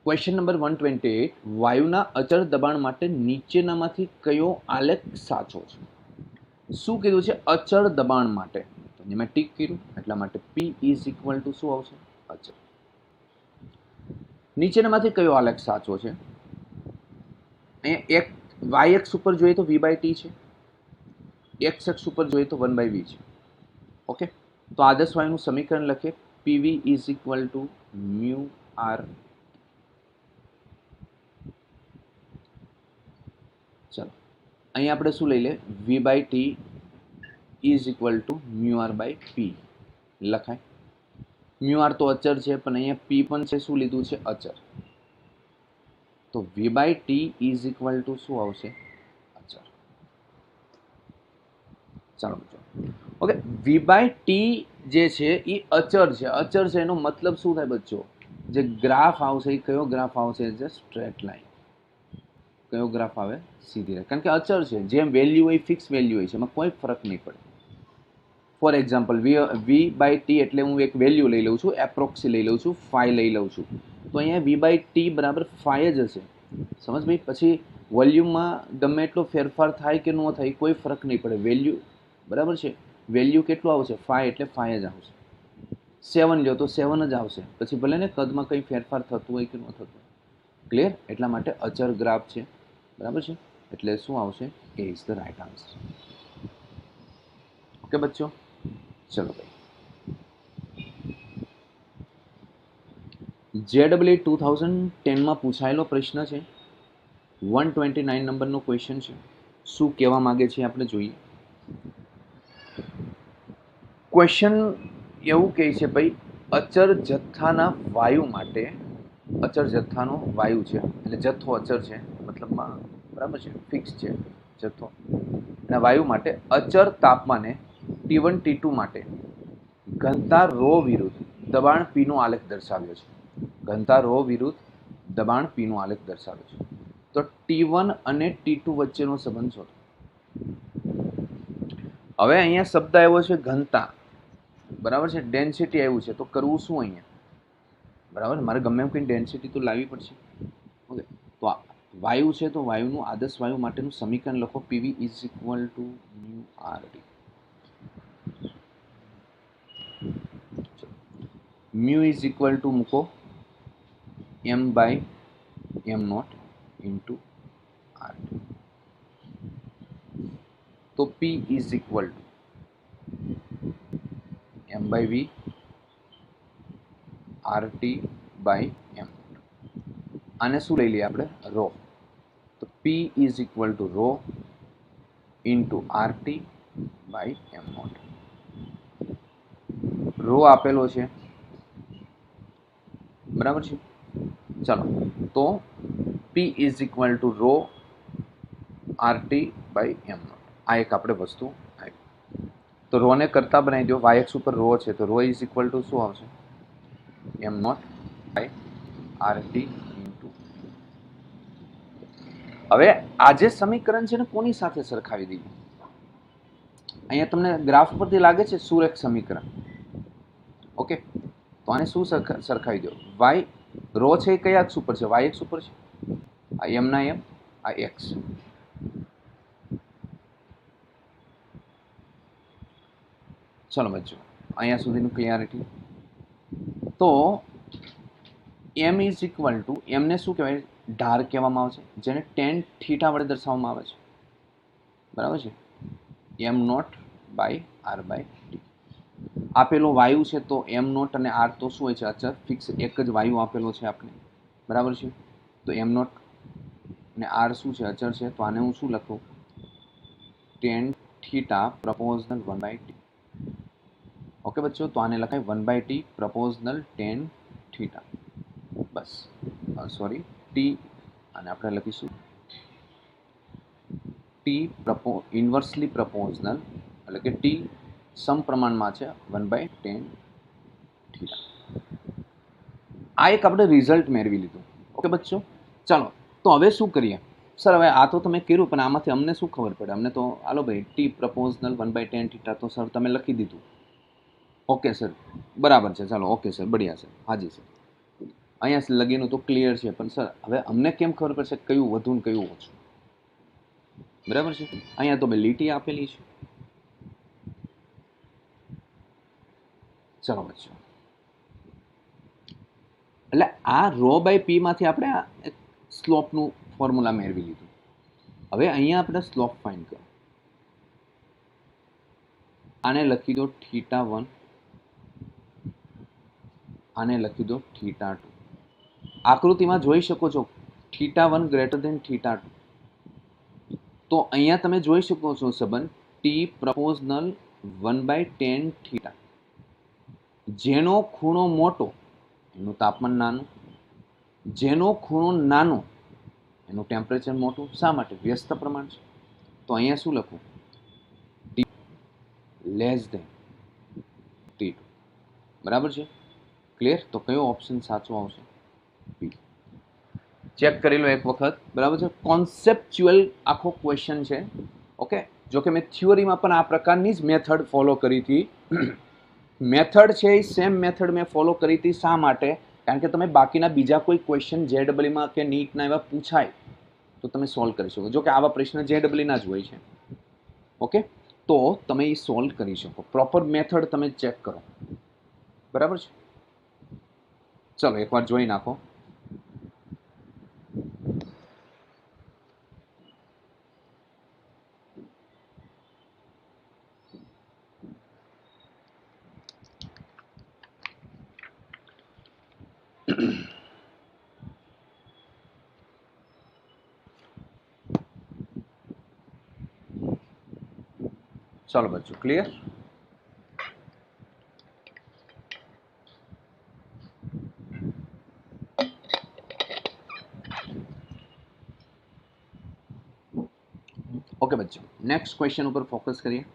Question number 128 વાયુના અચળ દબાણ માટે નીચેનામાંથી કયો આલેખ સાચો છે? શું કીધું છે? અચળ દબાણ માટે. તો મેં ટીક કર્યું એટલા માટે P ઇઝ ઇક્વલ ટુ શું આવશે? અચળ. નીચેનામાંથી કયો આલેખ સાચો છે? એક વાય એક્સ ઉપર જોઈએ તો v બાય ટી છે, એક્સ એક્સ ઉપર જોઈએ તો 1 બાય વી છે. ઓકે, તો આદર્શ વાયુનું સમીકરણ લખીએ. PV is equal to mu R. ચલો અહીં આપણે શું લઈ લે? V by T is equal to mu R by P લખાય. મ્યુ આર તો અચળ છે, પણ અહીંયા પી પણ છે. શું લીધું છે? અચળ. તો V by T is equal to શું આવશે? અચળ. ચાલો મિત્રો, ઓકે, વી બાય ટી જે છે એ અચળ છે. અચળ છે એનો મતલબ શું થાય બચ્ચો? જે ગ્રાફ આવશે એ કયો ગ્રાફ આવશે? જે સ્ટ્રેટ લાઈન. કયો ગ્રાફ આવે? સીધી રેખા. કારણ કે અચળ છે, જેમ વેલ્યુ હોય ફિક્સ વેલ્યુ હોય છે, એમાં કોઈ ફરક નહીં પડે. For example V by T એટલે હું એક વેલ્યુ લઈ લઉં છું, એપ્રોક્સી લઈ લઉં છું, 5 લઈ લઉં છું. તો અહીંયા વી બાય ટી બરાબર 5 જ હશે. સમજ ભાઈ? પછી વોલ્યુમમાં ગમે એટલો ફેરફાર થાય કે ન થાય કોઈ ફરક નહીં પડે. વેલ્યુ બરાબર છે, વેલ્યુ કેટલું આવશે? 5 એટલે 5 જ આવશે. 7 લો તો 7 જ આવશે. પછી ભલે ને કદમાં કંઈ ફેરફાર થતું હોય કે ન થતું હોય. ક્લિયર? એટલા માટે અચળ ગ્રાફ છે. બરાબર છે, એટલે શું આવશે? A is the right answer. Okay બચ્ચો, ચલો ભાઈ. JEE 2010માં પૂછાયેલો પ્રશ્ન છે. 129 નંબરનો ક્વેશ્ચન છે. શું કહેવા માંગે છે આપણે જોઈએ. ક્વેશ્ચન એવું કહે છે ભાઈ, અચળ જથ્થાના વાયુ માટે, અચળ જથ્થાનો વાયુ છે એટલે જથ્થો અચળ છે મતલબમાં, બરાબર છે, ફિક્સ છે જથ્થો. અને વાયુ માટે અચળ તાપમાને T1 T2 માટે ઘનતા ρ વિરુદ્ધ દબાણ P નો આલેખ દર્શાવ્યો છે. ઘનતા ρ વિરુદ્ધ દબાણ P નો આલેખ દર્શાવ્યો છે. તો T1 અને T2 વચ્ચેનો સંબંધ શોધો. હવે અહીંયા શબ્દ આવ્યો છે ઘનતા, બરાબર છે, ડેન્સિટી આવ્યું છે. તો કરવું શું અહીંયા? બરાબર, મારે ગમે એમ કંઈ ડેન્સિટી તો લાવવી પડશે. ઓકે, તો આ વાયુ છે, તો વાયુનું આદર્શ વાયુ માટેનું સમીકરણ લખો. PV is equal to mu R T. Mu is equal to મૂકો M by M not into R. તો P is equal to M by V R T by M. આને શું લઈ લઈએ આપણે? રો. તો P is equal to rho into R T by M not. Rho આપેલો છે, બરાબર છે. ચાલો, તો P is equal to rho R T by M not. આ એક આપણે વસ્તુ આવી. તો રોને કરતા બનાવી દો. વાય એક્સ ઉપર રો છે, તો રો ઇઝ ઇક્વલ ટુ શું આવશે? M naught by R T into. હવે આ જે સમીકરણ છે ને કોની સાથે સરખાવી દઈએ? અહીંયા તમને ગ્રાફ પરથી લાગે છે સુરેખ સમીકરણ. ઓકે, તો આને શું સરખાવી દો? વાય રો છે એ કયા અક્ષ ઉપર છે? વાય એક્સ ઉપર છે. આ એમ ના એમ, આ એક્સ. ચલો બચ્ચો, અહીંયા સુધીનું ક્લિયરિટી. તો એમ ઇઝ ઇક્વલ ટુ, એમને શું કહેવાય? ઢાર કહેવામાં આવે છે, જેને ટેન થીટા વડે દર્શાવવામાં આવે છે. બરાબર છે, M naught by R by T. આપેલો વાયુ છે તો એમ નોટ અને આર તો શું હોય છે? અચળ ફિક્સ એક જ વાયુ આપેલો છે આપણે, બરાબર છે. તો એમ નોટ અને આર શું છે? અચળ છે. તો આને હું શું લખું? Tan theta proportional 1 by T. Okay બચ્ચો, તો આને લખાય 1 by T proportional tan theta. બસ, સોરી, ટી અને આપણે લખીશું ટી ઇન્વર્સલી પ્રપોઝનલ, એટલે કે ટી સમપ્રમાણમાં છે 1 બાય ટેન થીટા. આ એક આપણે રિઝલ્ટ મેળવી લીધું. ઓકે બચ્ચો, ચાલો તો હવે શું કરીએ? સર હવે આ તો તમે કર્યું, પણ આમાંથી અમને શું ખબર પડે? અમને તો હાલો ભાઈ, T proportional 1 by tan theta તો સર તમે લખી દીધું. ઓકે સર, બરાબર છે. ચાલો, ઓકે સર, બઢિયા સર, હાજી સર. અહીંયા લગીનું તો ક્લિયર છે, પણ સર હવે અમને કેમ ખબર પડશે કયું વધુ ને કયું ઓછું? બરાબર છે. અહીંયા તો બે લીટી આપેલી છે. ચલો બચ્ચો, એટલે આ રો બાય પી માંથી આપણે સ્લોપનું ફોર્મ્યુલા મેળવી લીધું. હવે અહીંયા આપણે સ્લોપ ફાઇન્ડ કરો. આને લખી દો θ1, આને લખી દો θ2. આકૃતિમાં જોઈ શકો છો θ1 ગ્રેટર ધેન θ2. તો અહીંયા તમે જોઈ શકો છો સંબંધ ટી પ્રપોઝનલ 1/tan θ. જેનો ખૂણો મોટો એનું તાપમાન નાનું, જેનો ખૂણો નાનો એનું ટેમ્પરેચર મોટું. શા માટે? વ્યસ્ત પ્રમાણ છે. તો અહીંયા શું લખવું? T less than T2. બરાબર છે? ક્લિયર? તો કયો ઓપ્શન સાચો આવશે? બી. ચેક કરી લો એક વખત. બરાબર છે? કોન્સેપ્ચ્યુઅલ આખો ક્વેશ્ચન છે. ઓકે, જો કે મેં થિયોરીમાં પણ આ પ્રકારની જ મેથડ ફોલો કરી હતી. મેથડ છે એ સેમ મેથડ મેં ફોલો કરી હતી. શા માટે? કારણ કે તમે બાકીના બીજા કોઈ ક્વેશ્ચન જેડબલઈમાં કે નીટના એવા પૂછાય તો તમે સોલ્વ કરી શકો. જો કે આવા પ્રશ્ન જેડબલઈના જ હોય છે. ઓકે, તો તમે એ સોલ્વ કરી શકો. પ્રોપર મેથડ તમે ચેક કરો. બરાબર છે? ચલો એકવાર જોઈ નાખો. चलो बच्चों, क्लियर? ओके बच्चों, नेक्स्ट क्वेश्चन ऊपर फोकस करिए.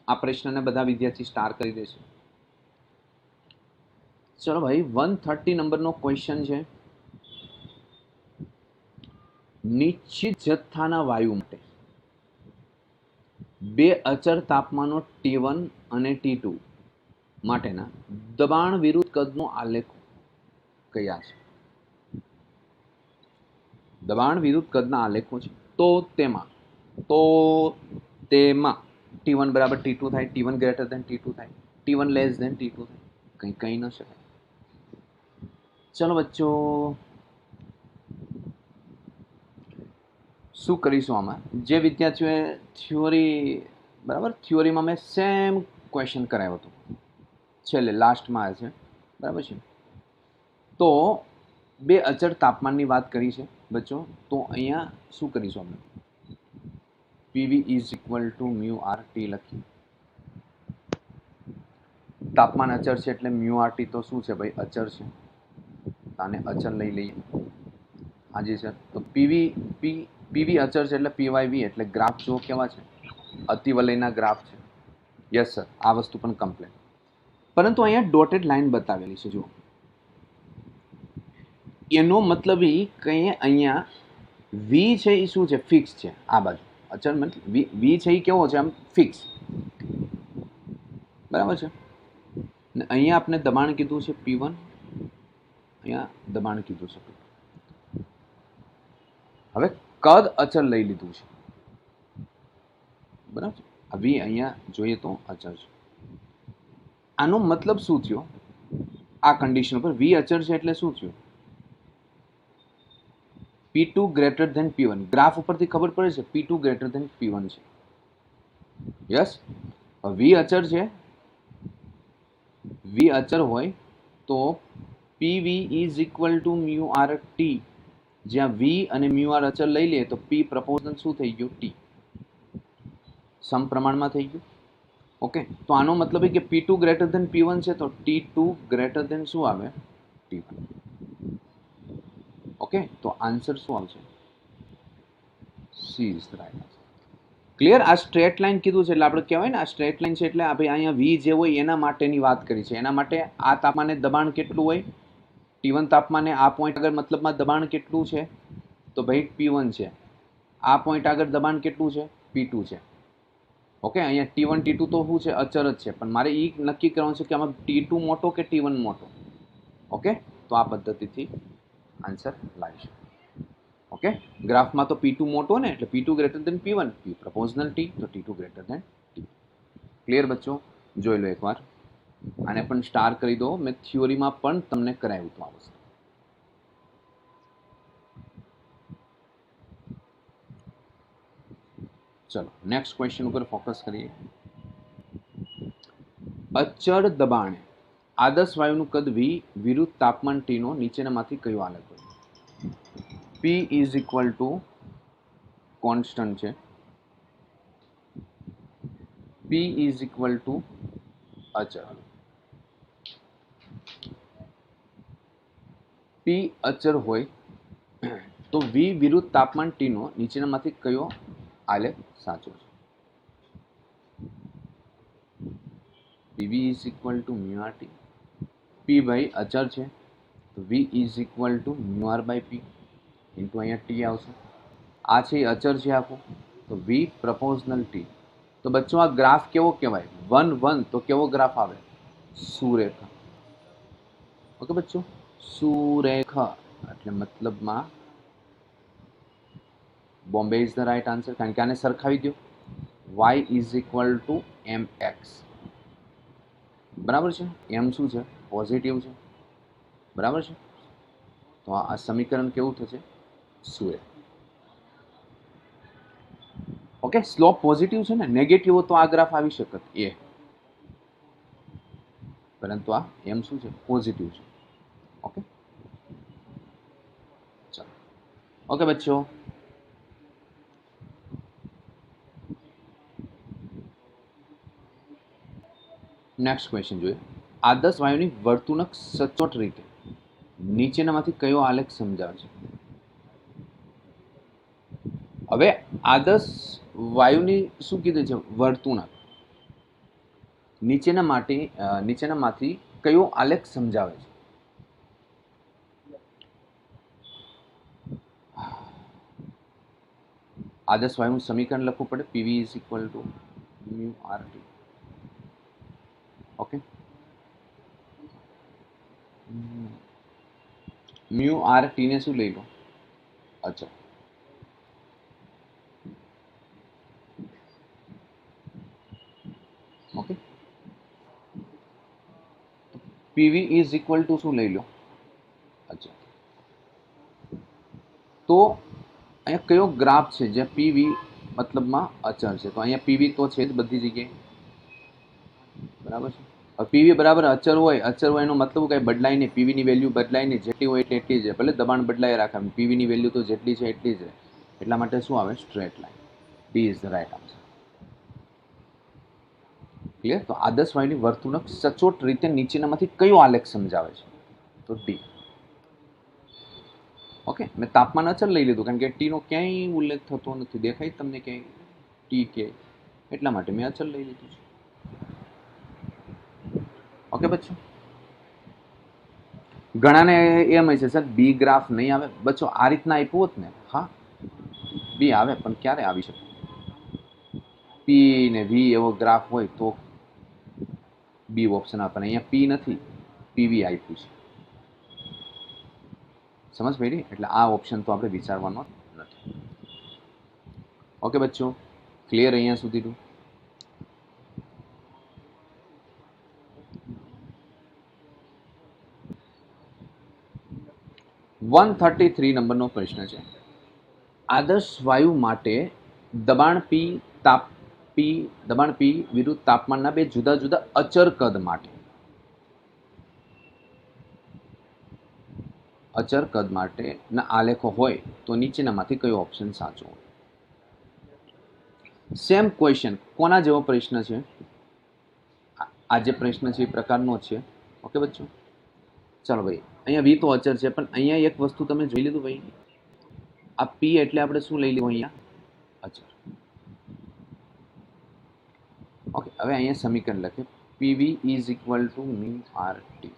आ प्रश्न ने बधा विद्यार्थी स्टार કરી દેશે. चलो भाई 130 नंबर નો क्वेश्चन છે. નિશ્ચિત જથ્થાના વાયુ માટે બે અચળ તાપમાનો T1 અને T2 માટેના દબાણ વિરુદ્ધ કદનો આલેખ કયા છે? દબાણ વિરુદ્ધ કદના આલેખો છે. તો તેમાં T1 બરાબર T2 થાય, T1 ગ્રેટર ધેન T2 થાય, T1 લેસ ધેન T2 થાય. કહી ન શકાય. ચલો બચ્ચો, શું કરીશું આમાં? જે વિદ્યાર્થીઓએ થિયોરી, બરાબર, થિયોરીમાં મેં સેમ ક્વેશ્ચન કરાવ્યો હતો, છેલ્લે લાસ્ટમાં છે. બરાબર છે? તો બે અચળ તાપમાનની વાત કરી છે બચ્ચો. તો અહીંયા શું કરીશું આપણે? PV is equal to mu RT લખી. તાપમાન અચળ છે એટલે મ્યુ RT તો શું છે ભાઈ? અચળ છે. આને અચળ લઈ લઈએ. હાજી સર. તો PV અચળ છે એટલે PYV એટલે ગ્રાફ જો કેવા છે? અતિવલયના ગ્રાફ છે. યસ સર, આ વસ્તુ પણ કમ્પ્લીટ. પરંતુ અહીંયા ડોટેડ લાઈન બતાવેલી છે. જુઓ, એનો મતલબ એ કહીએ અહીંયા V છે એ શું છે? ફિક્સ છે. આ બાજુ અચળ મતલબ V છે એ કેવો છે? આમ ફિક્સ. બરાબર છે? ને અહીંયા આપણે દબાણ કીધું છે P1, અહીંયા દબાણ કીધું છે. હવે કદ અચળ લઈ લીધું છે. બરાબર? V અહીંયા જોઈએ તો અચળ છે. આનો મતલબ શું થયો? આ કન્ડિશન પર V અચળ છે એટલે શું થયું? P2 greater than P1. Graph ઉપરથી ખબર પડે છે P2 ગ્રેટર ધેન P1 છે. યસ, V અચળ છે. V અચળ હોય તો PV is equal to mu RT. જ્યાં V અને મ્યુ R અચળ લઈ લઈએ તો P પ્રપોઝનલ શું થઈ ગયું? T. સમપ્રમાણમાં થઈ ગયું. ઓકે, તો આનો મતલબ એ કે P2 ગ્રેટર ધેન P1 છે તો T2 ગ્રેટર ધેન શું આવે? T1. ઓકે, તો આન્સર શું આવશે? C is the right answer. Clear? આ સ્ટ્રેટ લાઈન કીધું છે એટલે આપણે કહેવાય ને આ સ્ટ્રેટ લાઈન છે એટલે આ ભાઈ અહીંયા V જે હોય એના માટેની વાત કરી છે. એના માટે આ તાપમાને દબાણ કેટલું હોય? T1 તાપમાને આ પોઈન્ટ આગળ મતલબમાં દબાણ કેટલું છે? તો ભાઈ P1 છે. આ પોઈન્ટ આગળ દબાણ કેટલું છે? P2 છે. ઓકે, અહીંયા T1 T2 તો શું છે? અચળ જ છે. પણ મારે એ નક્કી કરવાનું છે કે આમાં T2 મોટો કે T1 મોટો. ઓકે, तो आ पद्धतिथी आंसर लावी शकाय। ओके, ग्राफमां तो P2 मोटो ने એટલે P2 greater than P1, P proportional T तो T2 greater than T। Clear बच्चों? જોઈ લો એકવાર આને પણ સ્ટાર કરી દો, મેં થિયોરીમાં પણ તમને કરાવ્યું હતું આ વસ્તુ। ચલો નેક્સ્ટ ક્વેશ્ચન ઉપર ફોકસ કરીએ। અચળ દબાણે આદર્શ વાયુનું કદ V વિરુદ્ધ તાપમાન T નો નીચેનામાંથી કયો આલેખ હોય? P is equal two constant છે, P ઇઝ ઇક્વલ ટુ અચળ, P અચળ હોય તો V વિરુદ્ધ તાપમાન T નો નીચેનામાંથી કયો આલેખ સાચો છે? PV is equal to mu R T, P ભાઈ અચળ છે તો V is equal to mu R by P into અહીંયા T આવશે। આ છે એ અચળ છે આખું, તો V પ્રપોઝનલ T। તો બચ્ચો આ ગ્રાફ કેવો કહેવાય? 1 1 તો કેવો ગ્રાફ આવે? સુરેખા। ઓકે બચ્ચો, સુરેખા એટલે મતલબમાં Bombay is the right answer, કારણ કે આને સરખાવી દો, y is equal two mx, બરાબર છે? m શું છે? પોઝિટિવ છે, બરાબર છે? તો આ સમીકરણ કેવું થશે? સુરેખ। ઓકે, સ્લોપ પોઝિટિવ છે ને, નેગેટિવ તો આ ગ્રાફ આવી શકત એ, પરંતુ આ m શું છે? પોઝિટિવ છે। ઓકે ચલો, ઓકે બચ્ચો, નેક્સ્ટ ક્વેશ્ચન જોઈએ। આદર્શ વાયુની વર્તુણક સચોટ રીતે નીચેનામાંથી કયો આલેખ સમજાવે છે? હવે આદર્શ વાયુની શું કીધું છે? વર્તુણક, નીચેનામાંથી કયો આલેખ સમજાવે છે? આદર્શ વાયુનું સમીકરણ લખવું પડે, PV is equal to mu R T. Okay, mu R T ને શું લઈ લો? અચળ। Okay, PV is equal to શું લઈ લો? અચળ। તો અહીંયા કયો ગ્રાફ છે જ્યાં PV મતલબમાં અચળ છે? તો અહીંયા PV તો છે જ બધી જગ્યાએ, બરાબર છે? PV બરાબર અચળ હોય એનો મતલબ કઈ બદલાય નહીં, PV ની વેલ્યુ બદલાય નહીં, જેટલી હોય એટલી જ, ભલે દબાણ બદલાય રાખે, PV ની વેલ્યુ તો જેટલી છે એટલી જ રહે, એટલા માટે શું આવે? Straight line. D is the right answer. Clear? તો આદર્શ વાયુની વર્તુણક સચોટ રીતે નીચેનામાંથી કયો આલેખ સમજાવે છે? તો D। ઓકે, મેં તાપમાન અચળ લઈ લીધું કારણ કે T નો ક્યાંય ઉલ્લેખ થતો નથી, દેખાય તમને ક્યાંય T કે, એટલા માટે મેં અચળ લઈ લીધું છે। ઓકે બચ્ચો, ઘણાને એમ હશે સર બી ગ્રાફ નહીં આવે। બચ્ચો આ રીતના આપ્યું હોત ને, હા બી આવે, પણ ક્યારે આવી શકે? પી ને વી એવો ગ્રાફ હોય તો બી ઓપ્શન આપે, અહીંયા પી નથી, પીવી આપ્યું છે, સમજ પડી? એટલે આ ઓપ્શન તો આપણે વિચારવાનો નથી। ઓકે બચ્ચો, ક્લિયર અહીંયા સુધીનું? વન 133 નંબરનો પ્રશ્ન છે। આદર્શ વાયુ માટે દબાણ P વિરુદ્ધ તાપમાનના બે જુદા જુદા અચળ કદ માટેના આલેખો હોય તો નીચેનામાંથી કયો ઓપ્શન સાચો હોય? સેમ ક્વેશ્ચન, કોના જેવો પ્રશ્ન છે? આ જે પ્રશ્ન છે એ પ્રકારનો છે। ઓકે બચ્ચો, ચાલો ભાઈ, અહીંયા વી તો અચળ છે, પણ અહીંયા એક વસ્તુ તમે જોઈ લીધું ભાઈ, આ પી એટલે આપણે શું લઈ લીધું? અહીંયા અચળ। ઓકે, હવે અહીંયા સમીકરણ લખે, PV is equal to mu R T.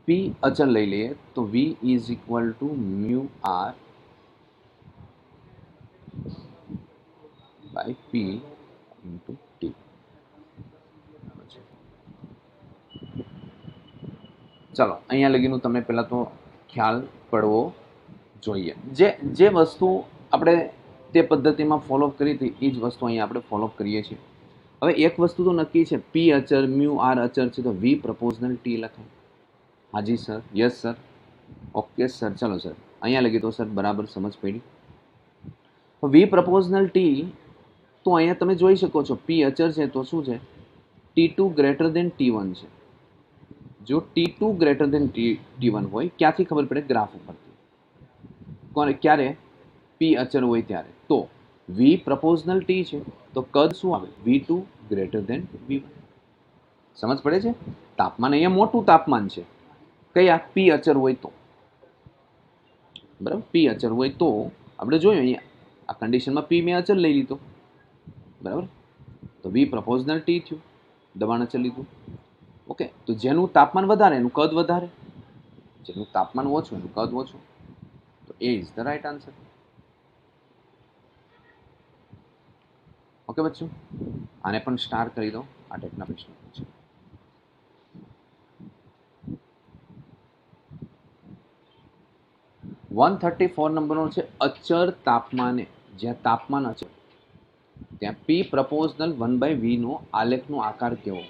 P અચળ લઈ લઈએ તો V is equal to mu R by P into T. ચાલો અહીંયા લગીનું તમે પહેલાં તો ખ્યાલ પડવો જોઈએ. જે વસ્તુ આપણે તે પદ્ધતિમાં ફોલો કરી હતી એ જ વસ્તુ અહીંયા આપણે ફોલો કરીએ છીએ. હવે એક વસ્તુ તો નક્કી છે, પી અચર મ્યુ આર અચર છે તો વી પ્રપોઝનલ ટી લખાય. હાજી sir, yes sir, okay sir, ચલો સર અહીંયા લગી તો સર બરાબર સમજ પડી. વી પ્રપોઝનલ ટી તો અહીંયા તમે જોઈ શકો છો પી અચર છે તો શું છે, T2 ગ્રેટર દેન T1 છે. જો T2 ગ્રેટર દેન T1 હોય ક્યાંથી ખબર પડે, ગ્રાફ ઉપરથી. કોને ક્યારે, પી અચર હોય ત્યારે. તો વી પ્રપોઝનલ ટી છે તો કદ શું આવે, V2 ગ્રેટર દેન V1. સમજ પડે છે. તાપમાન અહીંયા મોટું તાપમાન છે કયા, પી અચર હોય તો. બરાબર, પી અચર હોય તો આપણે જોયું અહીંયા આ કન્ડિશનમાં પી મેં અચર લઈ લીધો, બરાબર, તો વી પ્રપોઝનલ ટી થયું, દબાણ અચર લીધું. ઓકે, તો જેનું તાપમાન વધારે એનું કદ વધારે, જેનું તાપમાન ઓછું એનું કદ ઓછું. તો A is the right answer. Okay બચ્ચો, આને પણ સ્ટાર કરી દો. આ ટાઈપના પ્રશ્નો છે. $134 નંબરનો છે, અચર તાપમાને, જ્યાં તાપમાન અચર ત્યાં પી પ્રપોઝનલ 1/v નો આલેખનો આકાર કેવો?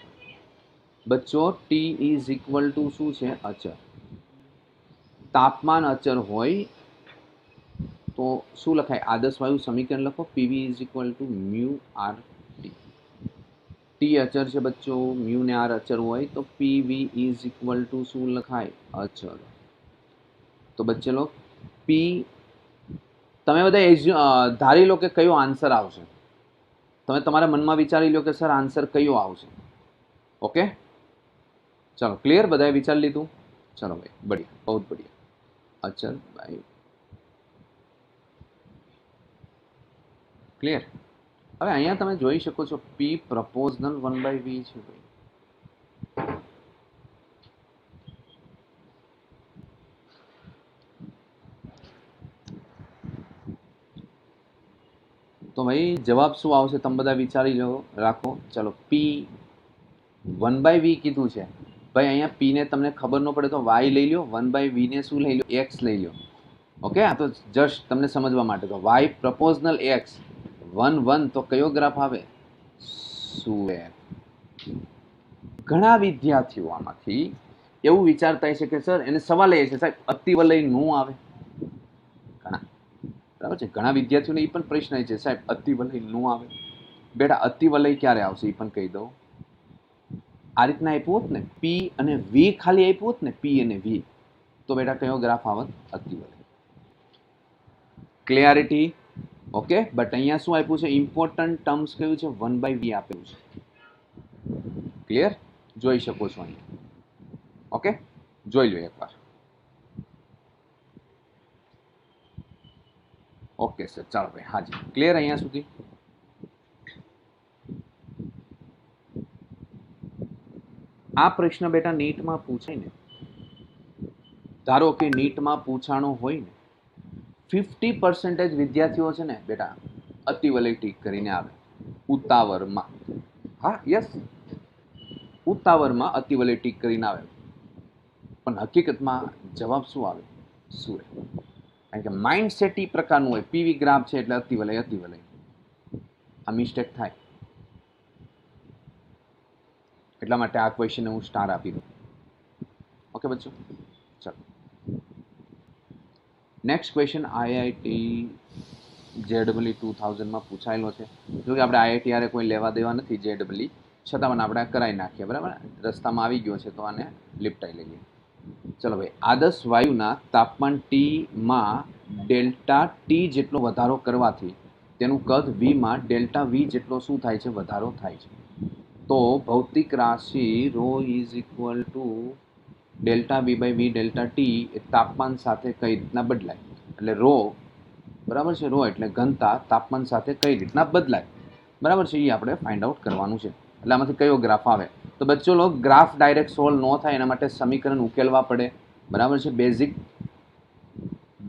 બચ્ચો ટી ઇઝ ઇક્વલ ટુ શું છે, અચર. તાપમાન અચર હોય તો શું લખાય, આદર્શ વાયુ સમીકરણ લખો, PV is equal to mu R T. T અચર છે બચ્ચો, મ્યુ ને આર અચર હોય તો પીવી ઇઝ ઇક્વલ ટુ શું લખાય, અચર. તો બચ્ચે લો પી, તમે બધા ધારી લો કે કયો આન્સર આવશે. તમે તમારા મનમાં વિચારી લો કે સર આન્સર કયો આવશે. ઓકે ચલો, ક્લિયર, બધાએ વિચારી લીધું? ચલો ભાઈ, બઢિયા, બહુ બઢિયા. અચર ભાઈ ક્લિયર. હવે અહીંયા તમે જોઈ શકો છો પી પ્રપોઝનલ 1/v છે ભાઈ. તો ભાઈ જવાબ શું આવશે તમે બધા વિચારી લો, રાખો. ચલો, પી 1/v કીધું છે ભાઈ. અહીંયા પી ને તમને ખબર ન પડે તો વાય લઈ લો, 1/v ને શું લઈ લો, એક્સ લઈ લો. ઓકે, આ તો જસ્ટ તમને સમજવા માટે. તો વાય પ્રપોઝનલ એક્સ 1 તો કયો ગ્રાફ આવે, શું. ઘણા વિદ્યાર્થીઓ આમાંથી એવું વિચારતા છે કે સર એને સવાલ એ છે સાહેબ અતિવલય નો આવે. ઘણા, બરાબર છે, ઘણા વિદ્યાર્થીઓને એ પણ પ્રશ્ન છે સાહેબ અતિવલય નો આવે. બેટા અતિવલય ક્યારે આવશે એ પણ કહી દઉં. આ રીતના આપ્યું હોત ને, પી અને વી ખાલી આપ્યું હોત ને, પી અને વી, તો બેટા કયો ગ્રાફ આવત, અતિવલય. ક્લિયરિટી? ઓકે, બટ અહીંયા શું આપ્યું છે, ઇમ્પોર્ટન્ટ ટર્મ્સ કયું છે, 1/v આપેલું છે. ક્લિયર, જોઈ શકો છો અહીંયા. ઓકે, જોઈ લો એકવાર. ઓકે સર, ચાલો ભાઈ, હાજી, ક્લિયર અહીંયા સુધી? આ પ્રશ્ન બેટા નીટમાં પૂછાય ને, ધારો કે નીટમાં પૂછાણો હોય ને, 50% વિદ્યાર્થીઓ છે ને બેટા અતિવલય ટીક કરીને આવે ઉતાવળમાં. હા યસ, ઉતાવળમાં અતિવલય ટીક કરીને આવે, પણ હકીકતમાં જવાબ શું આવે, શું રહે. કારણ કે માઇન્ડ સેટ એ પ્રકારનું હોય, પીવી ગ્રાફ છે એટલે અતિવલય અતિવલય. આ મિસ્ટેક થાય, એટલા માટે આ ક્વેશ્ચનને હું સ્ટાર આપી દઉં. ઓકે બચ્ચો, ચાલો નેક્સ્ટ ક્વેશ્ચન આઈઆઈટી JEE 2000માં પૂછાયેલો છે. જો કે આપણે IITR કોઈ લેવા દેવા નથી JEE, છતાં પણ આપણે કરાવી નાખીએ, બરાબર. રસ્તામાં આવી ગયો છે તો આને લિપટાઈ લઈએ. ચલો ભાઈ, આદર્શ વાયુના તાપમાન T માં ડેલ્ટા ટી જેટલો વધારો કરવાથી તેનું કદ Vમાં ડેલ્ટા V જેટલો શું થાય છે, વધારો થાય છે. તો ભૌતિક રાશિ ρ is equal to delta V/V delta T એ તાપમાન સાથે કઈ રીતના બદલાય, એટલે ρ, બરાબર છે, ρ એટલે ઘનતા તાપમાન સાથે કઈ રીતના બદલાય, બરાબર છે, એ આપણે ફાઇન્ડ આઉટ કરવાનું છે. એટલે આમાંથી કયો ગ્રાફ આવે. તો બચ્ચો લોગ ગ્રાફ ડાયરેક્ટ સોલ્વ ન થાય એના માટે સમીકરણ ઉકેલવા પડે, બરાબર છે.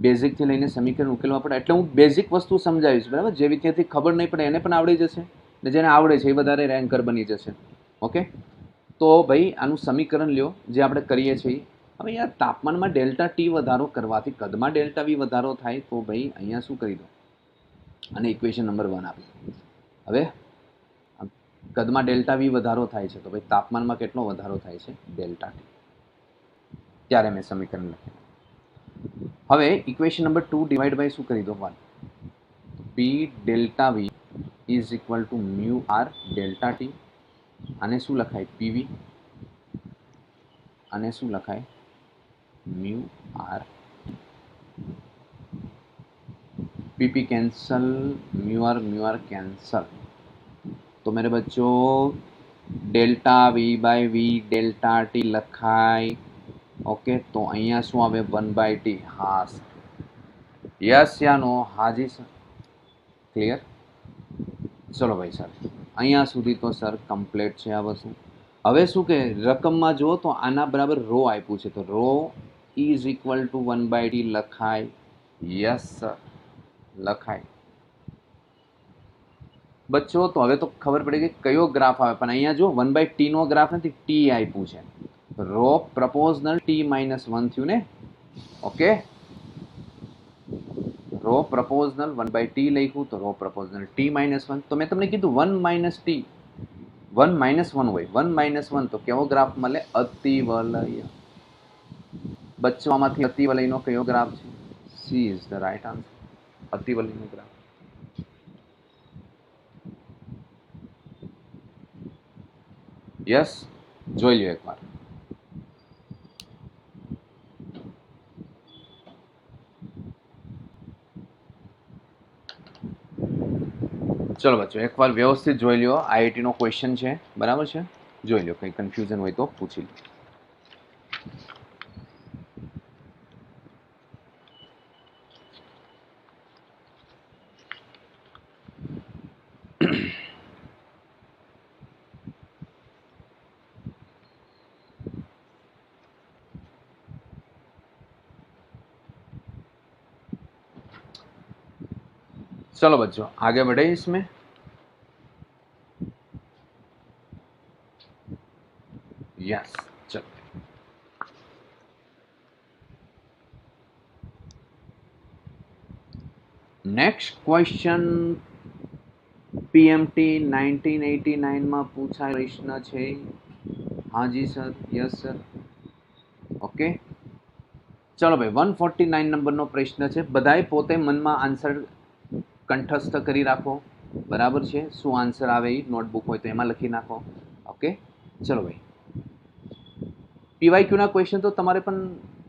બેઝિકથી લઈને સમીકરણ ઉકેલવા પડે. એટલે હું બેઝિક વસ્તુ સમજાવીશ, બરાબર. જે વિદ્યાર્થી ખબર નહીં પડે એને પણ આવડી જશે, ને જેને આવડે છે એ વધારે રેન્કર બની જશે. ઓકે, તો ભાઈ આનું સમીકરણ લ્યો જે આપણે કરીએ છીએ. હવે યાર તાપમાનમાં ડેલ્ટા ટી વધારો કરવાથી કદમાં ડેલ્ટા વી વધારો થાય તો ભાઈ અહીંયા શું કરી દો અને ઇક્વેશન નંબર 1 આપી દો. હવે કદમાં ડેલ્ટા વી વધારો થાય છે તો ભાઈ તાપમાનમાં કેટલો વધારો થાય છે ડેલ્ટા ટી. ત્યારે મેં સમીકરણ લખ્યું. હવે ઇક્વેશન નંબર 2 ડિવાઈડ બાય શું કરી દો 1. P delta V is equal to mu R delta T. આને શું લખાય પીવી, આને શું લખાય mu R. PP cancel, mu R cancel. तो मेरे बच्चों delta V by V delta T लखाय. ओके तो अहिया शू आवे 1/t. हाँ यस या नो? हाँ जी सर. क्लियर? चलो भाई सर अहिया सुधी तो सर कम्प्लीट है आ वस्तु. હવે શું કે રકમમાં જો તો આના બરાબર રો આપ્યું છે તો row is equal two 1/t લખાય. યસ સર લખાય. બચ્ચો તો હવે તો ખબર પડી કે કયો ગ્રાફ આવે, પણ અહીંયા જો 1/t નો ગ્રાફ નથી, ટી આપ્યું છે. રો પ્રપોઝનલ t-1 થયું ને. ઓકે રો પ્રપોઝનલ 1/t લખ્યું તો રો પ્રપોઝનલ t-1. તો મેં તમને કીધું 1 - t 1 - 1 હોય. 1 - 1 તો કેવો ગ્રાફ મળે? અતિવલય. બચ્ચો આમાંથી અતિવલયનો કયો ગ્રાફ છે? C is the right answer. અતિવલયનો ગ્રાફ. યસ જોઈ લ્યો એકવાર. ચલો બચ્ચો એકવાર વ્યવસ્થિત જોઈ લ્યો. આઈઆઈટી નો ક્વેશ્ચન છે, બરાબર છે? જોઈ લો, કંઈ કન્ફ્યુઝન હોય તો પૂછી લો. चलो बच्चों आगे बढ़े इसमें. यस चलो नेक्स्ट क्वेश्चन पीएमटी 1989 में पूछा प्रश्न है. हाँ जी सर. Yes sir. ओके चलो भाई 149 नंबर नो प्रश्न है. बधाए पोते मन में आंसर कंठस्थ करी राखो. बराबर है? शू आंसर आवे नोटबुक हो तो एम लखी नाखो. ओके चलो भाई पीवायक्यू ना क्वेश्चन तो तमारे पण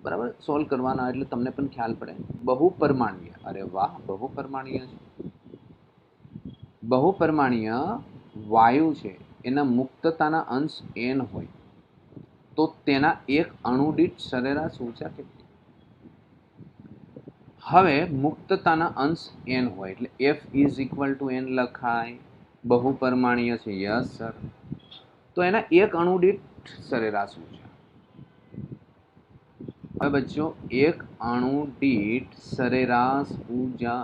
बराबर सोल्व करवाना એટલે તમને પણ ખ્યાલ પડે. બહુપરિમાણીય. અરે વાહ બહુપરિમાણીય છે. બહુપરિમાણીય વાયુ છે એના મુક્તતાના અંશ n હોય તો તેના એક અણુ દીઠ સરેરાશ ઊર્જા કેટલી? હવે મુક્તતાના અંશ n હોય એટલે f is equal two n લખાય. બહુપરિમાણીય છે. Yes sir. તો એના એક અણુ દીઠ સરેરાશ ઊર્જા. હવે બચ્ચો એક અણુ દીઠ સરેરાશ ઊર્જા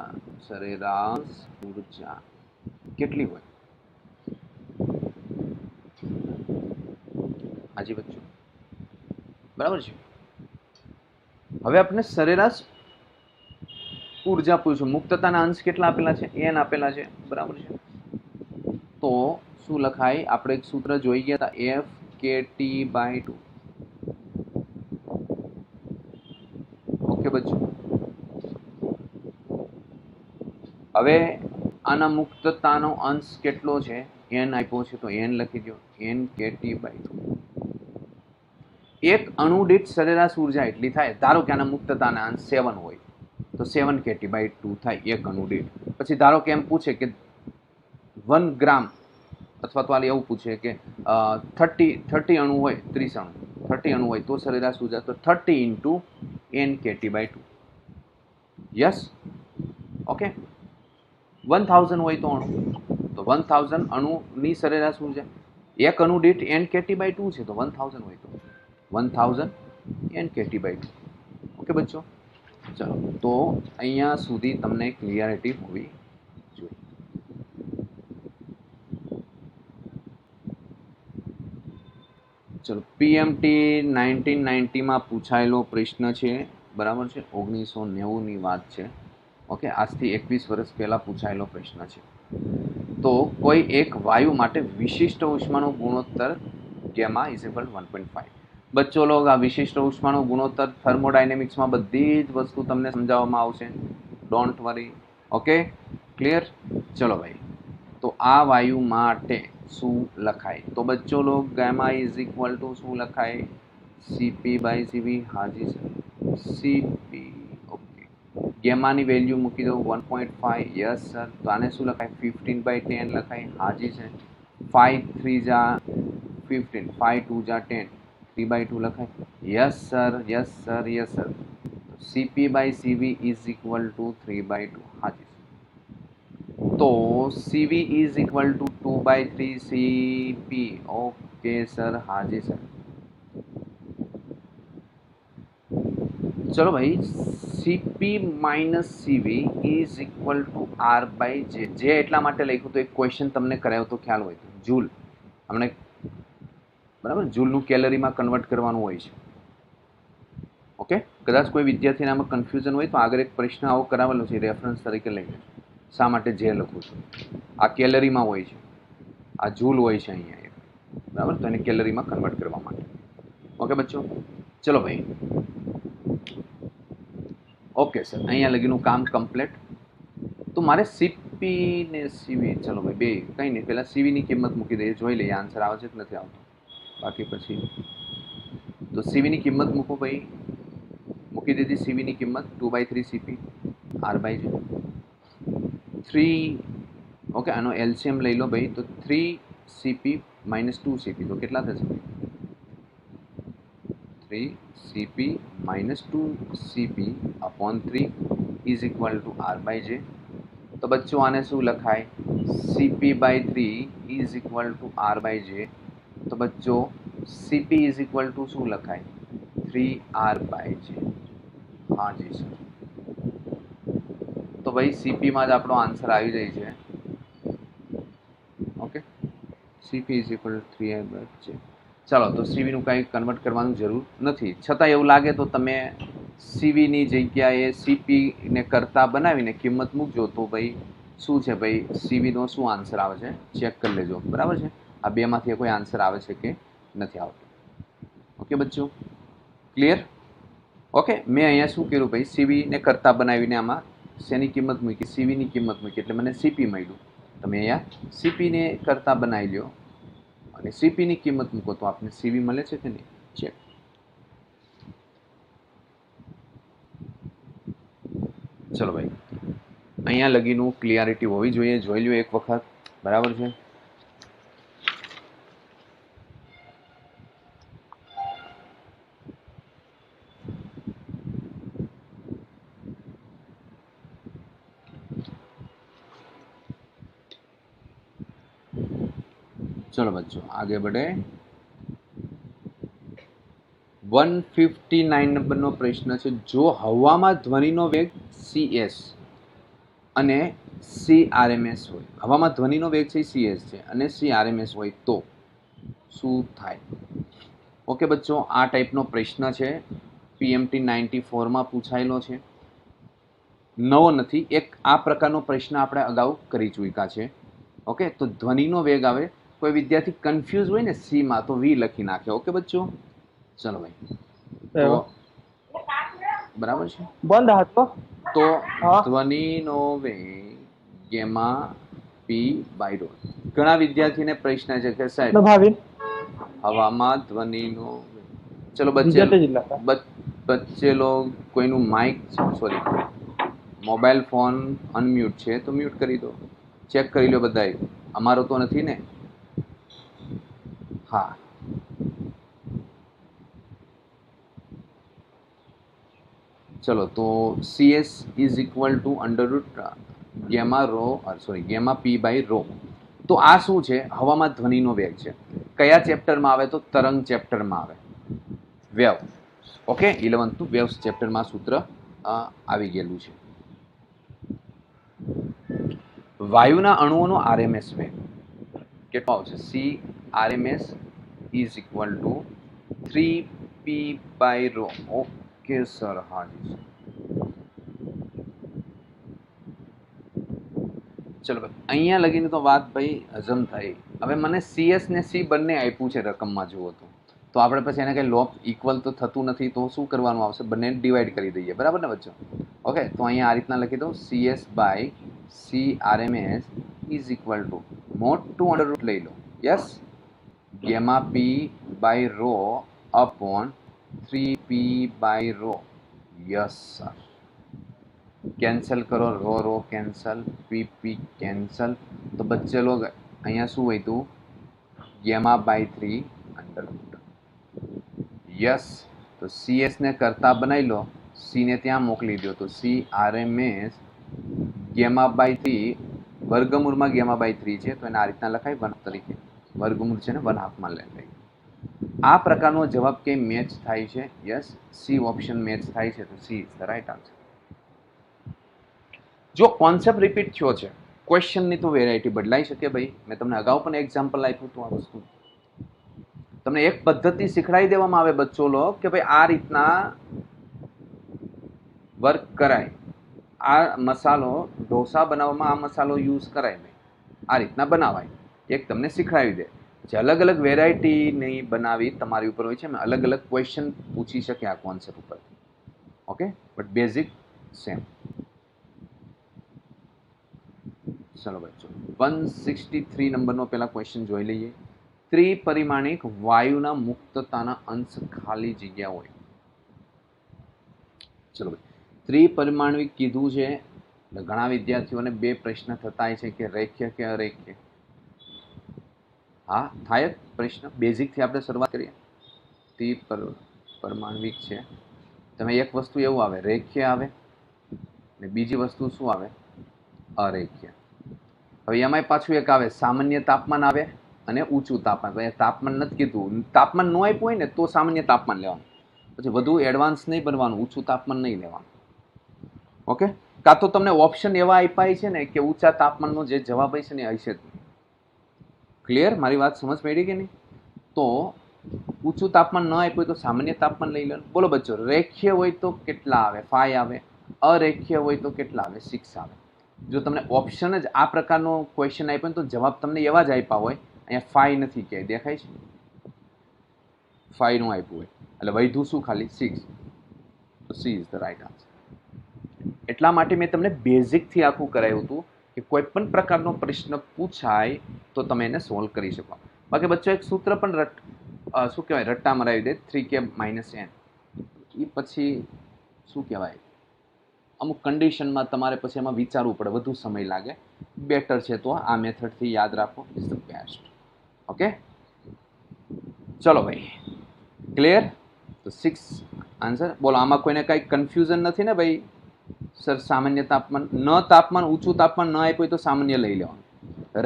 કેટલી હોય? હાજી બચ્ચો બરાબર છે. હવે આપણે સરેરાશ ઊર્જા પૂછ્યું. મુક્તતાના અંશ કેટલા આપેલા છે? n આપેલા છે. બરાબર છે. તો શું લખાય? આપણે એક સૂત્ર જોઈ ગયા હતા f kt/2. ઓકે બચ્ચો હવે આના મુક્તતાનો અંશ કેટલો છે? n આપ્યો છે તો n લખી દો. n kt/2. એક અણુ દીઠ સરેરાશ ઊર્જા એટલી થાય. ધારો કે આના મુક્તતાના અંશ 7 હોય તો 7 kt/2 થાય એક અણુ દીઠ. પછી ધારો કે એમ પૂછે કે 1 ગ્રામ અથવા તો એવું પૂછે કે 30 અણુ હોય 30 અણુ 30 અણુ હોય તો સરેરાશ ઊર્જા તો 30 × n kt/2. યસ ઓકે 1000 હોય તો અણુ તો 1000 અણુની સરેરાશ ઊર્જા એક અણુ દીઠ n kt/2 છે તો 1000 હોય તો 1000 n kt/2. ઓકે બચ્ચો ચલો તો અહીંયા સુધી તમને ક્લિયરિટી હોવી જોઈએ. ચલો પીએમટી 1990માં પૂછાયેલો પ્રશ્ન છે, બરાબર છે. 1990ની વાત છે. ઓકે, આજથી 21 વર્ષ પહેલાં પૂછાયેલો પ્રશ્ન છે. તો કોઈ એક વાયુ માટે વિશિષ્ટ ઉષ્માનો ગુણોત્તર ગેમા ઇઝ ઇક્વલ 1.5. બચ્ચો લોગ આ વિશિષ્ટ ઉષ્માનો ગુણોત્તર થર્મોડાયનેમિક્સમાં બધી જ વસ્તુ તમને સમજાવવામાં આવશે. Don't worry. Okay, clear. ચલો ભાઈ, તો આ વાયુ માટે શું લખાય? તો બચ્ચો log gamma is equal to શું લખાય? CP by CV. હાજી સર, સીપી. ઓકે, ગેમાની વેલ્યુ મૂકી દો 1.5. Yes sir. તો આને શું લખાય? 15/10 લખાય. હાજી છે. 5 3 જા 15, 5 2 જા 10, 3/2 લખાય. Yes sir, yes sir, yes sir. CP by CV is equal to 3/2. હાજી. તો CV is equal to 2/3 CP. Okay sir, હાજી સર. ચલો ભાઈ, CP minus CV is equal to R by J. J એટલા માટે લખ્યું તો એક ક્વેશ્ચન તમને કરાયો તો ખ્યાલ હોય તો, જૂલ. હમણે બરાબર, જૂલનું કેલરીમાં કન્વર્ટ કરવાનું હોય છે. ઓકે, કદાચ કોઈ વિદ્યાર્થીને આમાં કન્ફ્યુઝન હોય તો આગળ એક પ્રશ્ન આવો કરાવેલો છે, રેફરન્સ તરીકે લઈ લેજો. શા માટે જે લખું છું, આ કેલરીમાં હોય છે, આ જૂલ હોય છે અહીંયા એક, બરાબર. તો એને કેલરીમાં કન્વર્ટ કરવા માટે. ઓકે બચ્ચો, ચલો ભાઈ. ઓકે સર, અહીંયા લગીનું કામ કમ્પ્લીટ. તો મારે સીપી ને સીવી, ચલો ભાઈ બે કંઈ નહીં, પહેલાં સીવીની કિંમત મૂકી દઈએ, જોઈ લઈએ આન્સર આવે છે કે નથી આવતો. બાકી પછી તો સીવીની કિંમત મૂકો ભાઈ. મૂકી દીધી સીવીની કિંમત 2/3 સીપી આર બાય જે 3. ઓકે, આનો એલસીએમ લઈ લો ભાઈ. તો 3 સીપી માઇનસ 2 સીપી તો કેટલા થશે? 3 CP minus 2 CP upon 3 is equal to R by J. તો બચ્ચો આને શું લખાય? CP by 3 is equal to R by J. તો બચ્ચો સીપી ઇઝ ઇક્વલ ટુ શું લખાય? 3r બાય જે. હા જી સર. તો ભાઈ સીપીમાં જ આપણો આન્સર આવી જાય છે. Okay, CP is equal to 3r by J. ચાલો, તો સીવીનું કાંઈ કન્વર્ટ કરવાનું જરૂર નથી. છતાં એવું લાગે તો તમે સીવીની જગ્યાએ સીપીને કરતા બનાવીને કિંમત મૂકજો. તો ભાઈ શું છે ભાઈ, સીવીનો શું આન્સર આવે છે ચેક કરી લેજો, બરાબર છે. આ બેમાંથી કોઈ આન્સર આવે છે કે નથી આવતો. Okay બચ્ચો, clear. ઓકે, મેં અહીંયા શું કર્યું ભાઈ, સીવીને કરતા બનાવીને આમાં શેની કિંમત મૂકી? સીવીની કિંમત મૂકી, એટલે મને સીપી મળ્યું. તમે અહીંયા સીપીને કરતા બનાવી લો અને સીપીની કિંમત મૂકો તો આપને સીવી મળે છે કે નહીં, ચેક. ચલો ભાઈ, અહીંયા લગીનું ક્લિયરિટી હોવી જોઈએ, જોઈ લ્યો એક વખત, બરાબર છે. चलो बच्चों आगे बढ़े. 159 નંબરનો પ્રશ્ન છે. જો હવામાં ધ્વનિનો વેગ cs અને crms હોય, હવામાં ધ્વનિનો વેગ છે cs છે અને crms હોય તો શું થાય? ઓકે બચ્ચો, આ ટાઈપનો પ્રશ્ન છે, પીએમટી 94માં પૂછાયેલો છે, નવો નથી. એક આ પ્રકારનો પ્રશ્ન આપણે અગાઉ કરી ચૂક્યા છે. ઓકે, તો ધ્વનિનો વેગ આવે, કોઈ વિદ્યાર્થી કન્ફ્યુઝ હોય ને સીમાં તો વી લખી નાખે. ઓકે બચ્ચો, ચલો ભાઈ. તો બરાબર છે, બંધ હતો તો ધ્વનિનો વેગ ગેમા પી બાય રો. ઘણા વિદ્યાર્થીને પ્રશ્ન છે કે સાહેબ હવામાં ધ્વનિનો, ચલો બચ્ચે લોગ કોઈનું mic, sorry mobile phone unmute છે તો મ્યુટ કરી દો. ચેક કરી લો બધાય, અમારો તો નથી ને? હા, ચલો. તો CS is equal to under root gamma rho, sorry gamma P by rho. તો આ શું છે? હવામાં ધ્વનિનો વેગ છે. કયા ચેપ્ટરમાં આવે? તો તરંગ ચેપ્ટરમાં આવે, વેવ. ઓકે, 11th વેવ્સ ચેપ્ટરમાં સૂત્ર આવી ગયેલું છે. વાયુના અણુઓનો આરએમએસ વેગ કેટલો આવશે? C RMS is equal two 3p/ρ. Okay sir, હા જી સર. ચલો ભાઈ, અહીંયા લગીને તો વાત ભાઈ હજમ થઈ. હવે મને CS ને C બંને આપ્યું છે રકમમાં જુઓ તો આપણે પછી એને કંઈ લોપ ઇક્વલ તો થતું નથી, તો શું કરવાનું આવશે? બંને ડિવાઈડ કરી દઈએ, બરાબર ને બચ્ચો? ઓકે, તો અહીંયા આ રીતના લખી દો, CS/CRMS ઇઝ ઇક્વલ ટુ મોટું અંડર લઈ લો, yes, gamma p/ρ upon 3p/ρ. Yes sir. Cancel करो, rho rho cancel, P P cancel, तो बच्चे लोग અહીંયા શું હતું? γ/3 અંડરરૂટ. યસ, તો CS ને કરતા બનાવી લો, C ને ત્યાં મોકલી દો, તો CRMS γ/3 વર્ગમૂળમાં γ/3 છે, તો એને આ રીતના લખાય 1 તરીકે. વર્ગમૂળ છે ને 1/2 લઈ લઈએ. આ પ્રકારનો જવાબ કે મેચ થાય છે? યસ, C ઓપ્શન મેચ થાય છે, તો C is the right answer. જો કોન્સેપ્ટ રિપીટ થયો છે, ક્વેશ્ચનની તો વેરાયટી બદલાઈ શકે ભાઈ. મેં તમને અગાઉ પણ એક્ઝામ્પલ આપ્યું હતું આ વસ્તુ. તમને એક પદ્ધતિ શીખડાવી દેવામાં આવે બચ્ચો લોગ કે ભાઈ આ રીતના વર્ક કરાય, આ મસાલો ઢોસા બનાવવામાં આ મસાલો યુઝ કરાય, ભાઈ આ રીતના બનાવાય, એક તમને શીખડાવી દે. જે અલગ અલગ વેરાયટીની બનાવી તમારી ઉપર હોય છે, મેં અલગ અલગ ક્વેશ્ચન પૂછી શકે આ કોન્સેપ્ટ ઉપર. Okay, but basic same. ચલો બચ્ચો, 163 નંબરનો પહેલા ક્વેશ્ચન જોઈ લઈએ. ત્રિપરિમાણિક વાયુના મુક્તતાના અંશ ખાલી જગ્યા હોય. ચલો ભાઈ, ત્રિપરિમાણિક કીધું છે એટલે ઘણા વિદ્યાર્થીઓને બે પ્રશ્ન થતા છે કે રેખીય કે અરેખીય. હા થાય જ પ્રશ્ન. બેઝિકથી આપણે શરૂઆત કરીએ. ત્રિપરિમાણિક છે, તમે એક વસ્તુ એવું આવે રેખીય આવે ને બીજી વસ્તુ શું આવે? અરેખીય. હવે એમાંય પાછું એક આવે સામાન્ય તાપમાન આવે અને ઊંચું તાપમાન. તાપમાન નથી કીધું, તાપમાન ન આપ્યું હોય ને તો સામાન્ય તાપમાન લેવાનું, પછી વધુ એડવાન્સ નહીં બનવાનું, ઊંચું તાપમાન નહીં લેવાનું. ઓકે, કાં તો તમને ઓપ્શન એવા આપ્યા છે ને કે ઊંચા તાપમાનનો જે જવાબ હશે ને હશે જ. ક્લિયર? મારી વાત સમજ પડી કે નહીં? તો ઊંચું તાપમાન ન આપ્યું હોય તો સામાન્ય તાપમાન લઈ લેવાનું. બોલો બચ્ચો, રેખીય હોય તો કેટલા આવે? 5 આવે. અરેખીય હોય તો કેટલા આવે? 6 આવે. જો તમને ઓપ્શન જ આ પ્રકારનો ક્વેશ્ચન આપ્યો તો જવાબ તમને એવા જ આપ્યા હોય. અહીંયા 5 નથી ક્યાંય દેખાય છે? 5 નું આપ્યું હોય એટલે વધ્યું શું? ખાલી 6. તો C is the right answer. એટલા માટે મેં તમને બેઝિકથી આખું કરાવ્યું હતું કે કોઈ પણ પ્રકારનો પ્રશ્ન પૂછાય તો તમે એને સોલ્વ કરી શકો. બાકી બચ્ચો એક સૂત્ર પણ શું કહેવાય રટ્ટા મરાવી દે, 3k - n. એ પછી શું કહેવાય, અમુક કન્ડિશનમાં તમારે પછી એમાં વિચારવું પડે, વધુ સમય લાગે. બેટર છે તો આ મેથડથી યાદ રાખો, ઇઝ ધ બેસ્ટ. ઓકે, ચલો ભાઈ, ક્લિયર? તો 6 આન્સર. બોલો, આમાં કોઈને કાંઈ કન્ફ્યુઝન નથી ને ભાઈ? સર સામાન્ય તાપમાન, તાપમાન ઊંચું તાપમાન ન આપ્યું હોય તો સામાન્ય લઈ લેવાનું.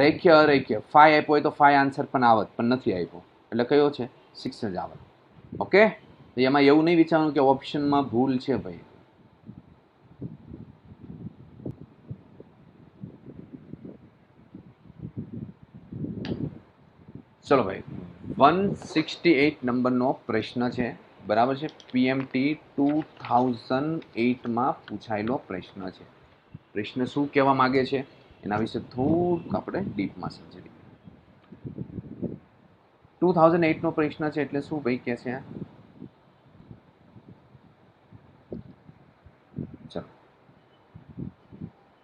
રેખીય અરેખીય 5 આપ્યો હોય તો 5 આન્સર પણ આવત, પણ નથી આપ્યો એટલે કયો છે? 6 જ આવત. ઓકે, તો એમાં એવું નહીં વિચારવાનું કે ઓપ્શનમાં ભૂલ છે ભાઈ. ચલો ભાઈ, 168 નંબરનો પ્રશ્ન છે, બરાબર છે? PMT 2008માં પૂછાયેલો પ્રશ્ન છે. પ્રશ્ન શું કહેવા માંગે છે એના વિશે થોડુંક આપણે ડીપમાં સમજી લઈએ. 2008નો પ્રશ્ન છે એટલે શું ભાઈ કે છે? ચલો,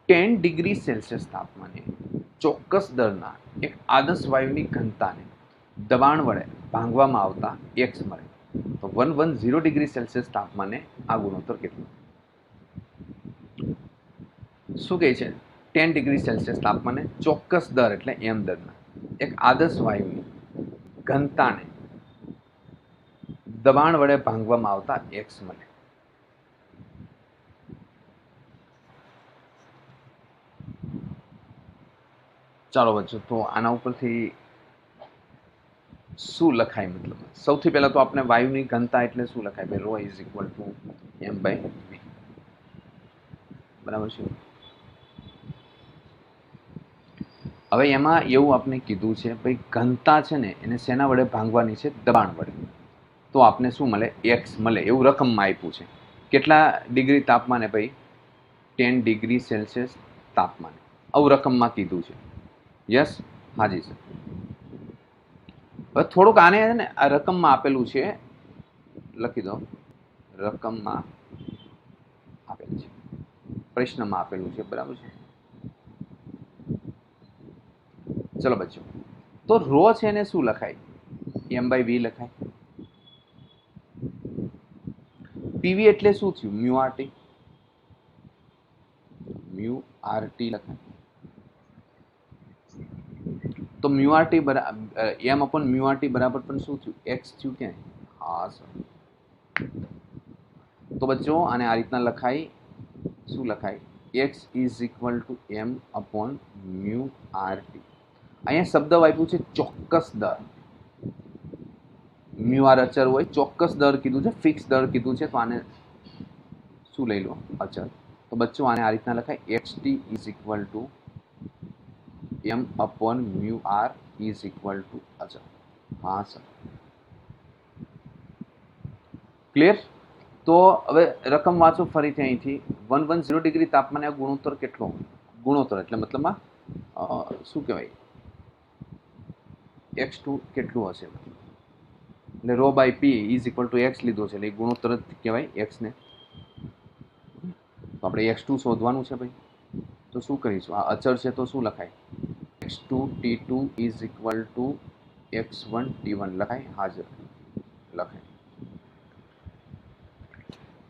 10 ડિગ્રી સેલ્સિયસ તાપમાને ચોક્કસ દળના એક આદર્શ વાયુની ઘનતાને દબાણ વડે ભાંગવામાં આવતા x મળે તો 110 ડિગ્રી સેલ્સિયસ તાપમાને આ ગુણોત્તર કેટલો? શું કહે છે? 10 ડિગ્રી સેલ્સિયસ તાપમાને ચોક્કસ દર એટલે m દરના એક આદર્શ વાયુની ઘનતાને દબાણ વડે ભાંગવામાં આવતા x મળે. ચાલો બચ્ચો, તો આના ઉપરથી શું લખાય? મતલબ સૌથી પહેલા તો આપણે વાયુની ઘનતા એટલે શું લખાય ભાઈ? ρ ઇઝ ઇક્વલ ટુ m/v. બરાબર છે? હવે એમાં એવું આપણે કીધું છે ભાઈ, ઘનતા છે ને એને શેના વડે ભાંગવાની છે? દબાણ વડે. તો આપને શું મળે? એક્સ મળે એવું રકમમાં આપ્યું છે. કેટલા ડિગ્રી તાપમાને ભાઈ? 10 ડિગ્રી સેલ્સિયસ તાપમાને. આવું રકમમાં કીધું છે. યસ, હાજી સર. હવે થોડુંક આને છે ને આ રકમમાં આપેલું છે, લખી દો. રકમમાં આપેલું છે, પ્રશ્નમાં આપેલું છે, બરાબર છે. ચલો બચ્ચો, તો રો છે એને શું લખાય? m/v લખાય. પીવી એટલે શું થયું? Mu RT. મ્યુ આરટી લખાય. તો mu RT M upon mu RT બરાબર પણ શું થયું? એક્સ થયું કે? હા સર. તો બચ્ચો આને આ રીતના લખાય. શું લખાય? X is equal to M upon mu RT. અહીંયા શબ્દ વાપર્યું છે ચોક્કસ દર. મ્યુ આર અચર હોય, ચોક્કસ દર કીધું છે, ફિક્સ દર કીધું છે, તો આને શું લઈ લો? અચર. તો બચ્ચો આને આ રીતના લખાય. X T is equal to M upon mu R is equal to અચર. હા સર. ક્લિયર? તો હવે રકમ વાંચો ફરીથી અહીંથી. 110 ડિગ્રી તાપમાને આ ગુણોત્તર કેટલો? ગુણોત્તર એટલે મતલબમાં શું કહેવાય? x2 કેટલું હશે? એટલે rho by P is equal to X લીધો છે, એટલે એ ગુણોત્તર જ કહેવાય એક્સને. તો આપણે x2 શોધવાનું છે ભાઈ. તો શું કરીશું? આ અચર છે તો શું લખાય? x2 t2 is equal two x1 t1 લખાય. હાજર લખાય.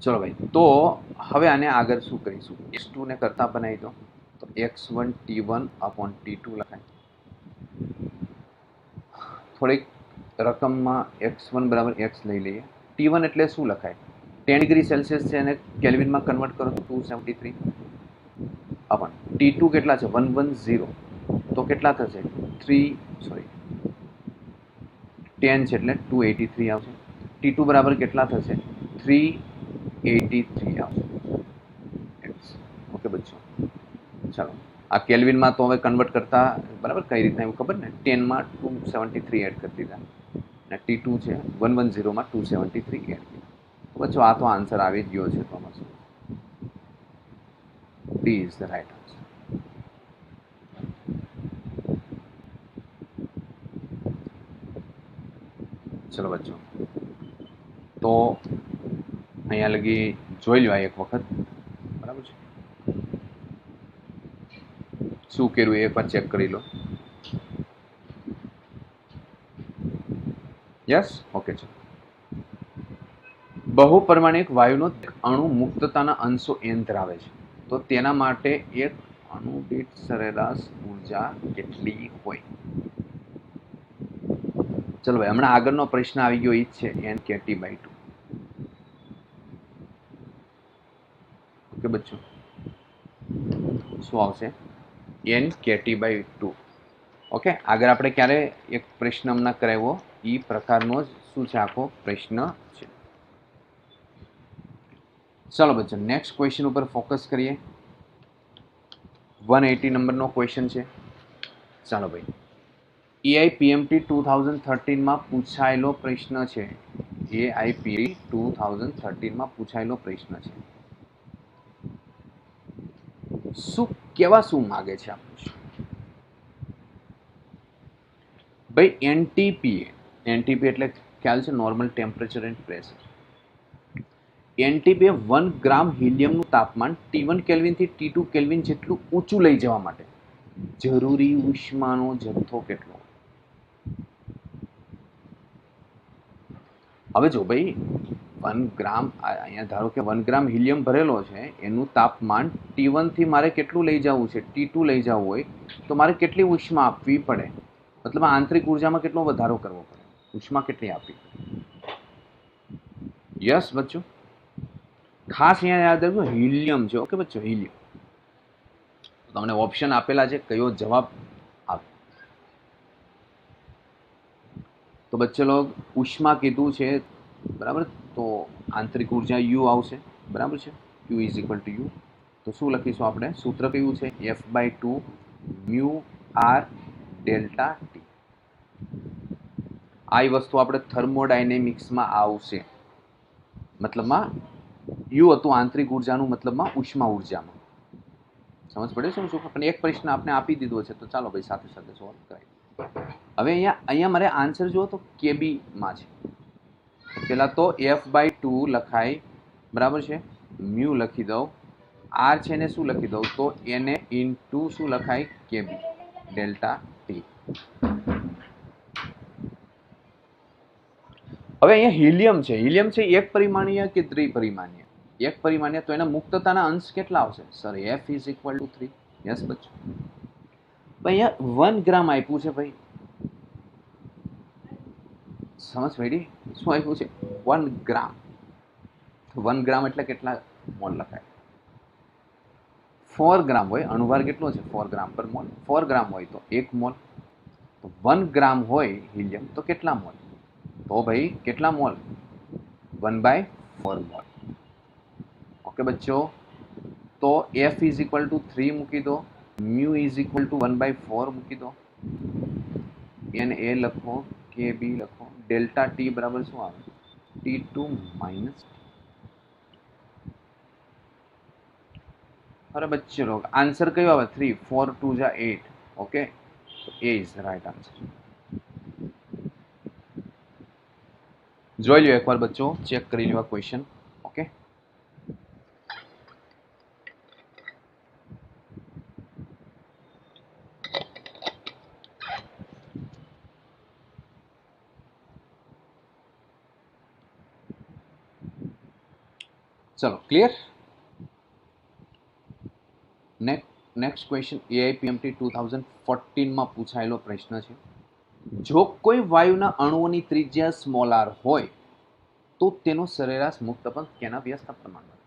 ચલો ભાઈ, તો હવે આને આગળ શું કરીશું? x2 ને કરતા બનાવી દો, તો x1 t1 અપોન t2 લખાય. થોડીક રકમમાં x1 બરાબર x લઈ લઈએ. t1 એટલે શું લખાય? 10 ડિગ્રી સેલ્સિયસ છે એને કેલ્વિનમાં કન્વર્ટ કરો તો 273 અપોન t2 કેટલા છે? 110. તો કેટલા થશે? 10 છે એટલે 283 આવશે. t2 બરાબર કેટલા થશે? 383 આવશે. ઓકે બચ્ચો, ચાલો. આ કેલ્વિનમાં તો હવે કન્વર્ટ કરતા બરાબર કઈ રીતના એવું ખબર ને? 10 માં 273 એડ કરી દીધા, અને t2 છે 110 માં 273 એડ કર્યા. તો બચ્ચો આ તો આન્સર આવી જ ગયો છે. તો આમાં શું? D is the right answer. ચલો બચ્ચો, તો અહીંયા લગી જોઈ લો એક વખત, બરાબર છે. શું કર્યું એ એકવાર ચેક કરી લો. Yes, okay. ચલો, બહુપરમાણિક વાયુનો અણુ મુક્તતાના અંશો n ધરાવે છે, તો તેના માટે એક અણુ દીઠ સરેરાશ ઉર્જા કેટલી હોય? ચલો ભાઈ, હમણાં આગળનો પ્રશ્ન આવી ગયો, એ જ છે n/2. ઓકે બચ્ચો, શું આવશે? n/2. ઓકે, આગળ આપણે ક્યારે એક પ્રશ્ન હમણાં કરાવ્યો એ પ્રકારનો જ શું છે આખો પ્રશ્ન છે. ચલો બચ્ચો, નેક્સ્ટ ક્વેશ્ચન ઉપર ફોકસ કરીએ. 180 નંબરનો ક્વેશ્ચન છે. ચાલો ભાઈ, AIPMT 2013માં પૂછાયેલો પ્રશ્ન છે. AIPMT 2013માં પૂછાયેલો પ્રશ્ન છે. શું માગે છે આપણું? ભાઈ NTP એટલે ખ્યાલ છે, normal temperature and pressure. NTP 1 ગ્રામ હિલિયમનું તાપમાન T1 કેલ્વિનથી T2 કેલ્વિન જેટલું ઊંચું લઈ જવા માટે જરૂરી ઉષ્માનો જથ્થો કેટલો? હવે જો ભાઈ, 1 ગ્રામ, અહીંયા ધારો કે 1 ગ્રામ હિલિયમ ભરેલો છે, એનું તાપમાન T1 થી મારે કેટલું લઈ જવું છે? T2 લઈ જવું હોય તો મારે કેટલી ઉષ્મા આપવી પડે? મતલબ આંતરિક ઉર્જામાં કેટલો વધારો કરવો પડે? ઉષ્મા કેટલી આપવી? યસ બચ્ચો, ખાસ અહીંયા યાદ રાખજો હિલિયમ છે. ઓકે બચ્ચો, હિલિયમ. તમને ઓપ્શન આપેલા છે, કયો જવાબ આપ? તો બચ્ચે લોગ ઉષ્મા કીધું છે, બરાબર. તો આંતરિક ઉર્જા યુ આવશે, બરાબર છે. Q is equal to you. તો શું લખીશું આપણે? સૂત્ર કયું છે? F/2 mu R delta T. આ વસ્તુ આપણે થર્મોડાયનેમિક્સમાં આવશે, મતલબમાં યુ હતું આંતરિક ઉર્જાનું, મતલબમાં ઉષ્મા ઉર્જામાં. સમજ પડે છે શું? પણ એક પ્રશ્ન આપણે આપી દીધો છે, તો ચાલો ભાઈ સાથે સાથે સોલ્વ કરાય. હવે અહીંયા મારે આન્સર જુઓ તો કેબીમાં છે. પહેલાં તો F/2 લખાય, બરાબર છે, મ્યુ લખી દઉં, આર છે એને શું લખી દઉં, તો એને ઇન્ટુ શું લખાય, કેબી ડેલ્ટા ટી. હવે અહીંયા હિલિયમ છે. હિલિયમ છે એક પરિમાણીય કે દ્વિપરિમાણીય? એક પરિમાણીય. તો એના મુક્તતાના અંશ કેટલા આવશે sir? F is equal to 3. Yes બચ્ચો. અહીંયા 1 ગ્રામ આપ્યું છે ભાઈ, સમજ પડી? શું આપ્યું છે? 1 ગ્રામ. 1 ગ્રામ એટલે કેટલા મોલ લખાય? 4 ગ્રામ હોય. અણુભાર કેટલો છે? 4 ગ્રામ પર મોલ. 4 ગ્રામ હોય તો 1 મોલ. તો 1 ગ્રામ હોય હિલિયમ તો કેટલા મોલ? તો ભાઈ કેટલા મોલ? 1/4 મોલ. ઓકે બચ્ચો. તો F ઇઝ ઇક્વલ ટુ 3 મૂકી દો, મ્યુ ઇઝ ઇક્વલ ટુ 1/4 મૂકી દો, એને એ લખો, કે બી લખો, ડેલ્ટા ટી બરાબર શું આવે? T2 minus. અરે બચ્ચે લોગ આન્સર કયો આવે? 3. 4 2 જા 8. ઓકે, તો એ ઇઝ રાઈટ આન્સર. જોઈ લો એકવાર બચ્ચો, ચેક કરી લો આ ક્વેશ્ચન. ઓકે, ચલો ક્લિયર. નેક્સ્ટ ક્વેશ્ચન AIPMT 2014 માં પૂછાયેલો પ્રશ્ન છે. જો કોઈ વાયુના અણુઓની ત્રિજ્યા સ્મોલ r હોય તો તેનો સરેરાશ મુક્તપંથ કેના વ્યસ્ત પ્રમાણમાં?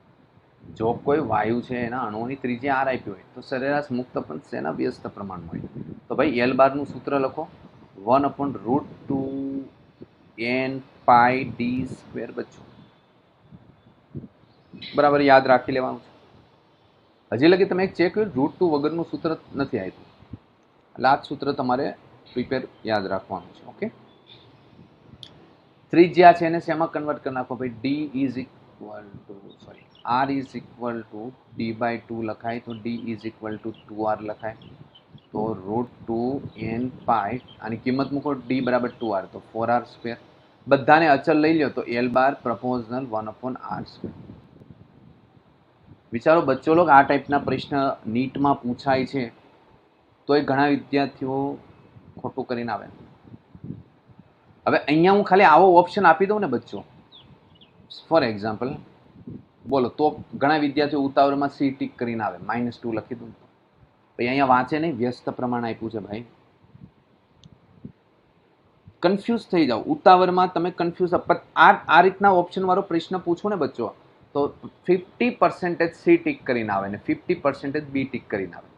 જો કોઈ વાયુ છે એના અણુઓની ત્રિજ્યા r આપી હોય તો સરેરાશ મુક્તપંથ શેના વ્યસ્ત પ્રમાણમાં હોય? તો ભાઈ L બાર નું સૂત્ર લખો, 1/√2n πd². બચ્ચો બરાબર યાદ રાખી લેવાનું છે. હજી લગી તમે એક ચેક કર્યું, √2 વગરનું સૂત્ર નથી આપ્યું, એટલે આ સૂત્ર તમારે પ્રિપેર યાદ રાખવાનું છે. ઓકે, ત્રિજ્યા છે એને શેમાં કન્વર્ટ કરી નાખો ભાઈ? d is equal two r is equal two d/2 લખાય, તો d is equal two 2r લખાય, તો √2n π આની કિંમત મૂકો, d બરાબર 2r, તો 4r². બધાને અચલ લઈ લો તો L બાર પ્રપોઝનલ 1/r². વિચારો બચ્ચો લોગ, આ ટાઈપના પ્રશ્ન નીટમાં પૂછાય છે તો એ ઘણા વિદ્યાર્થીઓ ખોટું કરીને આવે. હવે અહીંયા હું ખાલી આવો ઓપ્શન આપી દઉં ને બચ્ચો, ફોર એક્ઝામ્પલ બોલો, તો ઘણા વિદ્યાર્થીઓ ઉતાવળમાં સી ટીક કરીને આવે, -2 લખી દઉં. પછી અહીંયા વાંચે નહીં, વ્યસ્ત પ્રમાણ આપ્યું છે ભાઈ, કન્ફ્યુઝ થઈ જાઓ ઉતાવળમાં, તમે કન્ફ્યુઝ. આ રીતના ઓપ્શન વાળો પ્રશ્ન પૂછો ને બચ્ચો, તો 50% સી ટીક કરીને આવે ને 50% બી ટીક કરીને આવે.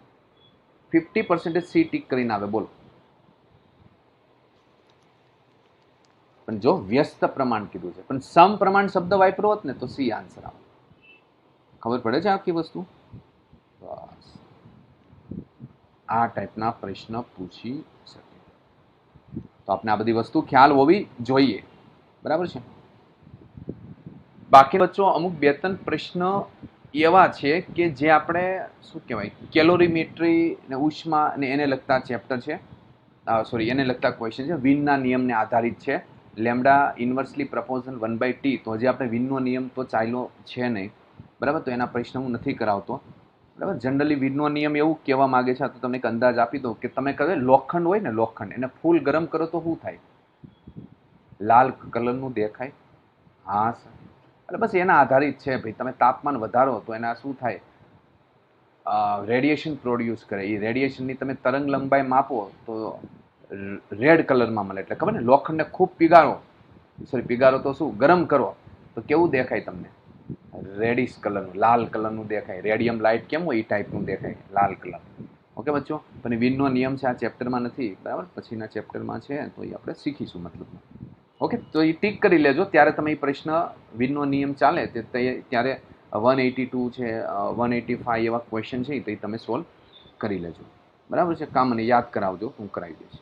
50% સી ટીક કરીને આવે, બોલો. પણ જો વ્યસ્ત પ્રમાણ કીધું છે, પણ સમ પ્રમાણ શબ્દ વાપરો હોત ને તો સી આન્સર આવે. ખબર પડે છે આખી વસ્તુ? બસ આ ટાઈપના પ્રશ્ન પૂછી શકે, તો આપણે આ બધી વસ્તુ ખ્યાલ હોવી જોઈએ, બરાબર છે. બાકી બચ્ચો અમુક 2-3 પ્રશ્ન એવા છે કે જે આપણે શું કહેવાય, કેલોરીમેટ્રી ને ઉષ્મા ને એને લગતા ચેપ્ટર છે, સોરી એને લગતા ક્વેશ્ચન છે, વિનના નિયમને આધારિત છે. લેમ્ડા ઇન્વર્સલી પ્રપોઝલ 1/t, તો હજી આપણે વિનનો નિયમ તો ચાલ્યો છે નહીં, બરાબર, તો એના પ્રશ્ન હું નથી કરાવતો, બરાબર. જનરલી વિનનો નિયમ એવું કહેવા માંગે છે, તો તમને એક અંદાજ આપી દો કે તમે કહે લોખંડ હોય ને, લોખંડ એને ફૂલ ગરમ કરો તો શું થાય? લાલ કલરનું દેખાય. હા સર, એટલે બસ એના આધારિત છે ભાઈ. તમે તાપમાન વધારો તો એના શું થાય? રેડિયેશન પ્રોડ્યુસ કરે. એ રેડિયેશનની તમે તરંગ લંબાઈ માપો તો રેડ કલરમાં મળે. એટલે ખબર ને, લોખંડને ખૂબ પીગારો તો શું ગરમ કરો તો કેવું દેખાય તમને? રેડિશ કલરનું, લાલ કલરનું દેખાય. રેડિયમ લાઇટ કેમ હોય એ ટાઈપનું દેખાય, લાલ કલર. ઓકે બચ્ચો, પણ વિનનો નિયમ છે, આ ચેપ્ટરમાં નથી, બરાબર, પછીના ચેપ્ટરમાં છે, તો એ આપણે શીખીશું મતલબ. ઓકે, તો એ ટીક કરી લેજો, ત્યારે તમે એ પ્રશ્ન વિનનો નિયમ ચાલે ત્યારે 182 છે, 185 એવા ક્વેશ્ચન છે, તો એ તમે સોલ્વ કરી લેજો, બરાબર છે. કામ મને યાદ કરાવજો, હું કરાવી દઈશ.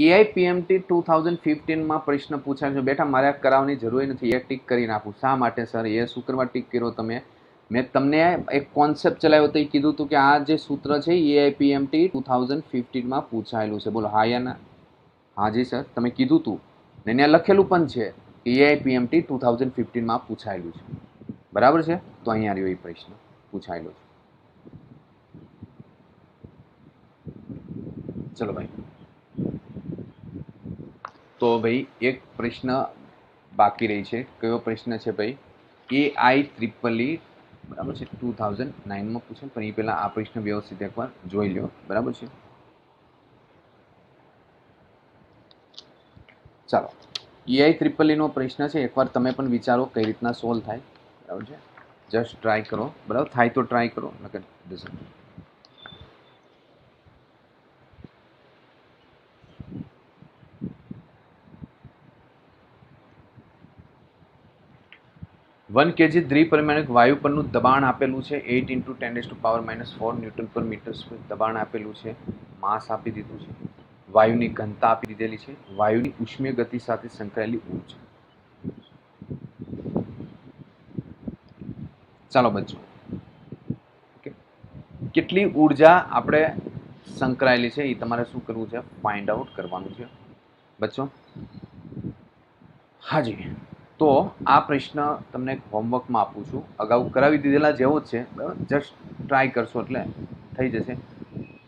એઆઈપીએમટી 2015 પ્રશ્ન પૂછાયો છે બેટા મારે આ કરાવવાની જરૂર નથી, એક ટીક કરી નાખું. શા માટે સર? એ શું કરવા ટીક કર્યો તમે? મેં તમને એક કોન્સેપ્ટ ચલાવ્યો તો એ કીધું હતું કે આ જે સૂત્ર છે એઆઈપીએમટી 2015 પૂછાયેલું છે. બોલો હા યા ના? હાજી સર, તમે કીધું હતું ને ત્યાં લખેલું પણ છે એઆઈપીએમટી 2015 પૂછાયેલું છે. બરાબર છે? તો અહીંયા રહ્યો એ પ્રશ્ન પૂછાયેલો છે. ચલો ભાઈ, તો ભાઈ એક પ્રશ્ન બાકી રહી છે. કયો પ્રશ્ન છે ભાઈ? AIEEE બરાબર છે 2009 પૂછે, પણ એ પહેલા આ પ્રશ્ન વ્યવસ્થિત એકવાર જોઈ લો. બરાબર છે? ચાલો, AIEEE નો પ્રશ્ન છે. એકવાર તમે પણ વિચારો કઈ રીતના સોલ્વ થાય. બરાબર છે? જસ્ટ ટ્રાય કરો. બરાબર થાય તો ટ્રાય કરો, નકર ડઝન્ટ. વન કેજી દ્વિપરિમાણિક વાયુ પરનું દબાણ આપેલું છે 8 × 10⁻⁴ ન્યૂટન પર મીટર સ્ક્વેર દબાણ આપેલું છે. માસ આપી દીધું છે. વાયુની ઘનતા આપી દીધેલી છે. વાયુની ઉષ્મીય ગતિ સાથે સંકળાયેલી ઊર્જા. ચાલો બચ્ચો, કેટલી ઊર્જા આપણે સંકળાયેલી છે એ તમારે શું કરવું છે? ફાઇન્ડ આઉટ કરવાનું છે બચ્ચો. હાજી, તો આ પ્રશ્ન તમને હોમવર્કમાં આપું છું. અગાઉ કરાવી દીધેલા જેવો જ છે. બરાબર, જસ્ટ ટ્રાય કરશો એટલે થઈ જશે.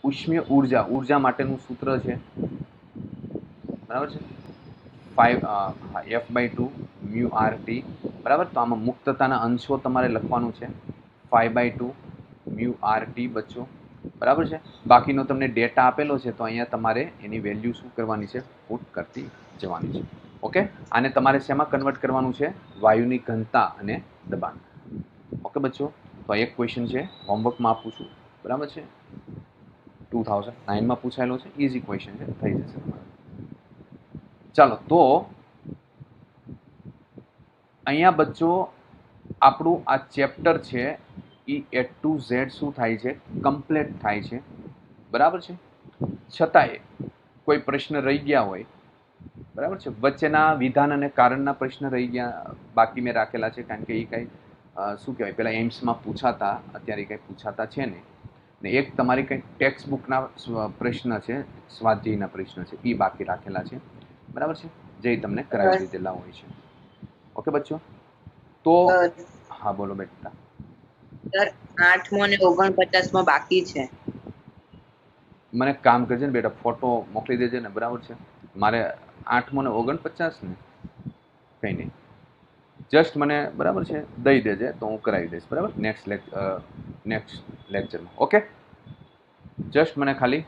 ઉષ્મીય ઊર્જા, ઊર્જા માટેનું સૂત્ર છે બરાબર છે 5F/2 μRT. બરાબર, તો આમાં મુક્તતાના અંશો તમારે લખવાનું છે 5/2 μRT બચ્ચો. બરાબર છે? બાકીનો તમને ડેટા આપેલો છે તો અહીંયા તમારે એની વેલ્યુ શું કરવાની છે? પુટ કરતી જવાની છે. ઓકે, આને તમારે શેમાં કન્વર્ટ કરવાનું છે? વાયુની ઘનતા અને દબાણ. ઓકે બચ્ચો, તો એક ક્વેશ્ચન છે, હોમવર્કમાં આપું છું. બરાબર છે? 2009 પૂછાયેલો છે. ઇઝી ક્વેશ્ચન છે, થઈ જશે તમારે. ચાલો, તો અહીંયા બચ્ચો આપણું આ ચેપ્ટર છે એ A to Z શું થાય છે? કમ્પ્લીટ થાય છે. બરાબર છે? છતાંય કોઈ પ્રશ્ન રહી ગયા હોય, બરાબર છે, વચ્ચેના વિધાન અને કારણના પ્રશ્ન રહી ગયા બાકી મેં રાખેલા છે, કારણ કે એ કંઈ શું કહેવાય પેલા એમ્સમાં પૂછાતા, અત્યારે કંઈ પૂછાતા છે નહીં. ને એક તમારી કંઈક ટેક્સ્ટ બુકના પ્રશ્ન છે, સ્વાધ્યાયના પ્રશ્ન છે, એ બાકી રાખેલા છે. બરાબર છે? જે તમને કરાવી દીધેલા હોય છે. ઓકે બચ્ચો, તો હા બોલો બેટા. સર 8મો અને 49મો બાકી છે. મને કામ કરજે ને બેટા, ફોટો મોકલી દેજે ને. બરાબર છે? મારે 8મો ને 49 ને કંઈ નહીં, જસ્ટ મને બરાબર છે દઈ દેજે તો હું કરાવી દઈશ. બરાબર, નેક્સ્ટ લેક્ચરમાં. ઓકે, જસ્ટ મને ખાલી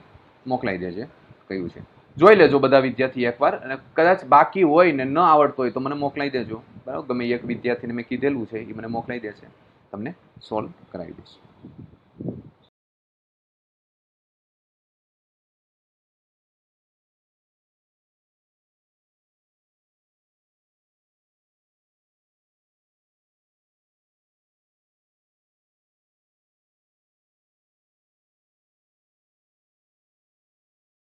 મોકલાવી દેજે કયું છે. જોઈ લેજો બધા વિદ્યાર્થી એકવાર, અને કદાચ બાકી હોય ને ન આવડતો હોય તો મને મોકલાવી દેજો. બરાબર, ગમે એક વિદ્યાર્થીને મેં કીધેલું છે એ મને મોકલાવી દેશે, તમને સોલ્વ કરાવી દઈશ.